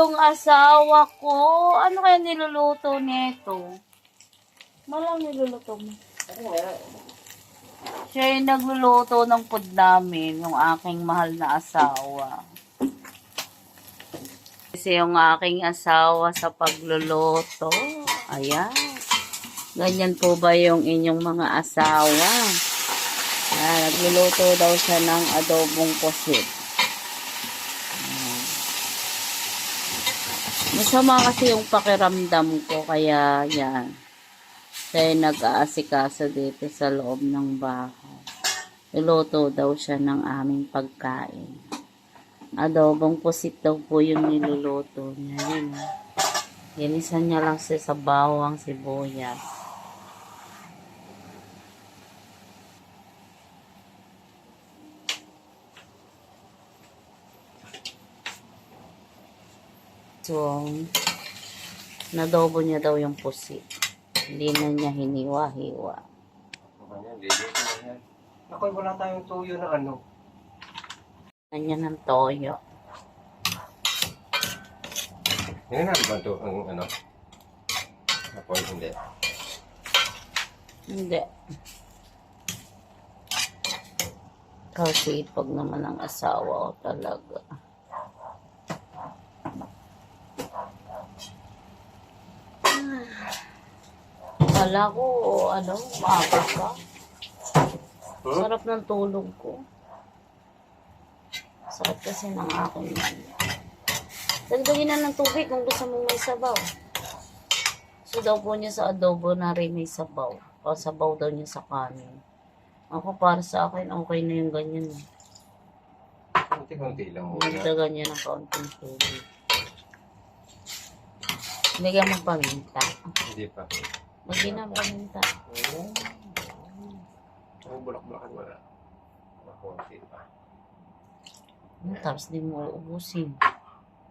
yung asawa ko. Ano kaya niluluto nito? Malang niluluto mo. Siya yung nagluluto ng food namin, yung aking mahal na asawa. Kasi yung aking asawa sa pagluluto. Ayan. Ganyan po ba yung inyong mga asawa? Ayan, nagluluto daw siya ng adobong pusit. Masama kasi yung pakiramdam ko, kaya yan. Siya yung nag-aasikaso dito sa loob ng bahay. Niluto daw siya ng aming pagkain. Adobong pusit daw po yung niluluto niya. Yun. Ginisan niya lang siya sa bawang sibuyas. So, nadobo niya daw yung pusit. Hindi na niya hiniwa-hiwa. Ako, wala tayong tuyo na ano. Ganyan ng toyo. Yan na ba ito ang ano? Ako, hindi. Hindi. Kasi pag naman ang asawa ko talaga. Kala ko, ano, maaga ka. Sarap ng tulog ko. Sarap kasi ng aking mali. Dagdagin na ng tubig kung gusto mong may sabaw. So daw po niya sa adobo na rin may sabaw. Sabaw daw niya sa kanin. Ako para sa akin, okay na yung ganyan. Kunti-kunti lang muna. Dagdagan niya ng kaunting tubig. Lagyan mo paminta. Hindi pa. Lagyan ng paminta. Ang bulak-bulakan wala. Kunti pa. Tapos di mo uubusin.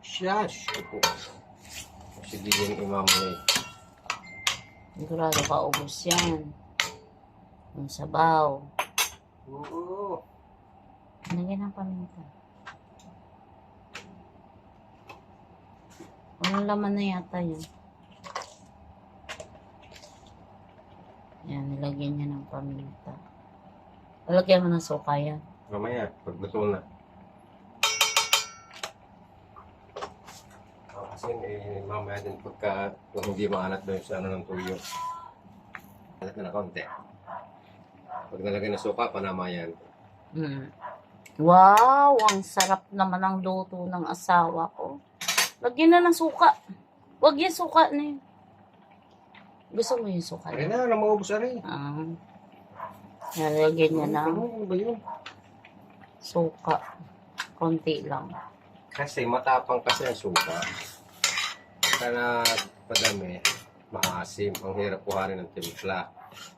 Shush! Opo. Sige yung imam mo eh. Sigurado ka ubus yan. Yung sabaw. Oo. Lagyan ng paminta. Walang laman na yata yun. Yan, nilagyan niya ng paminta. Lalagyan mo ng suka yan. Mamaya, pagluto na. Kasi mamaya din pagka kung hindi maalat doon sa ano ng tuyo. Alat na kaunti. Pag nalagay na suka, panama yan. Wow! Ang sarap naman ang luto ng asawa ko. Lagyan na ng suka. Huwag yung suka na yun. Gusto mo yung suka Ay na? na, maubos na rin. Nalagyan niya ng Ano ba yun? suka. Konti lang. Kasi matapang kasi ang suka. Kaya padami, maasim. Ang hirap kuhanin ng timpla.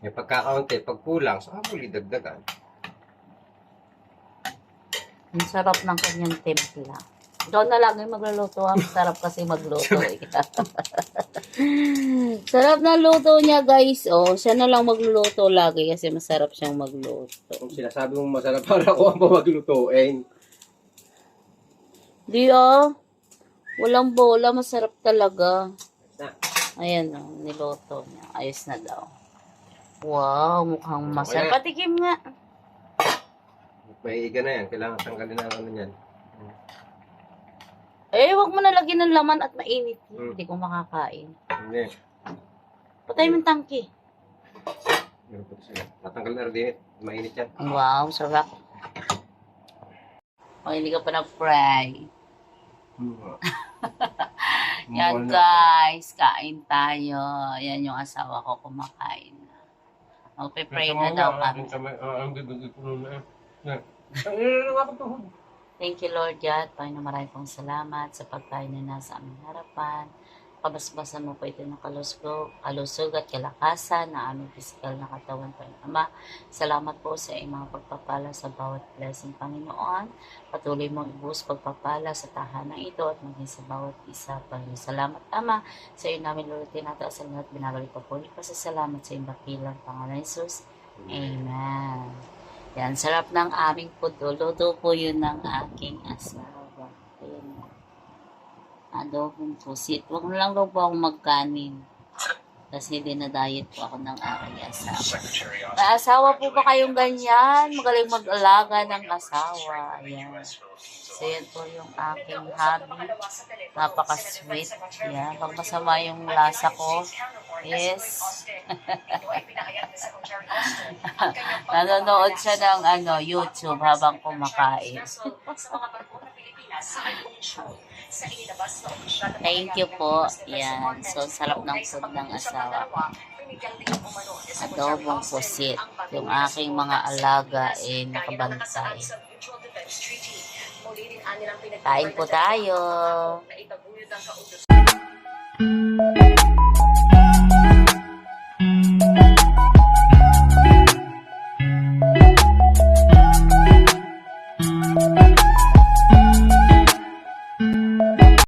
May pagkakaunti, pag kulang, saka muli dagdagan. Ang sarap ng kanyang templa. Ikaw na lang yung magluluto. Ang sarap kasi magluto. Sarap na luto niya, guys. Oh, siya na lang magluluto lagi kasi masarap siyang magluto. Kung sinasabi mong masarap para ako ang maglutuin. Di walang bola. Masarap talaga. Ayan o, niluto niya. Ayos na daw. Wow, mukhang masarap. Patikim nga. May iga na yan. Kailangan tanggalin na ano yan. Eh, wag mo nalagyan ng laman at mainit. Hindi ko makakain. Hindi. Patay mo yung tangki. Tatanggal na rin. Mainit yan. Wow, sarap. O, hindi ka pa na-fry. Yan guys, kain tayo. Yan yung asawa ko kumakain. Magpe-pray na daw kami. Thank you Lord God. Panginoon, maraming pong salamat sa pagkain na nasa aming harapan. Kabasbasan mo po ito ng kalusog at kalakasan na aming physical na katawan, Panginoon Ama. Salamat po sa iyong mga pagpapala sa bawat blessing, Panginoon. Patuloy mong ibuhos pagpapala sa tahanan ito at maging sa bawat isa, Panginoon. Salamat, Ama. Sa iyo namin, Lord, tinataas ang lahat. Binabalik pa po. Pasasalamat sa iyong dakilang Pangalan Jesus. Amen. Yan, sarap ng aming food. Luto po yun ng aking asawa. Ayan. Adobong pusit. Huwag na lang daw po ako magkanin. Kasi dinadayet po ako ng aking asawa. May asawa po ba kayong ganyan? Magaling mag-alaga ng asawa. Ayan. So, yan po yung aking hobby. Napaka-sweet. Yan. Pag masama yung lasa ko, yes. Nanonood siya ng YouTube habang kumakain. Thank you po. Yan. So, sarap ng food ng asawa. Adobong pusit. Yung aking mga alaga nakabantay. Kain po tayo.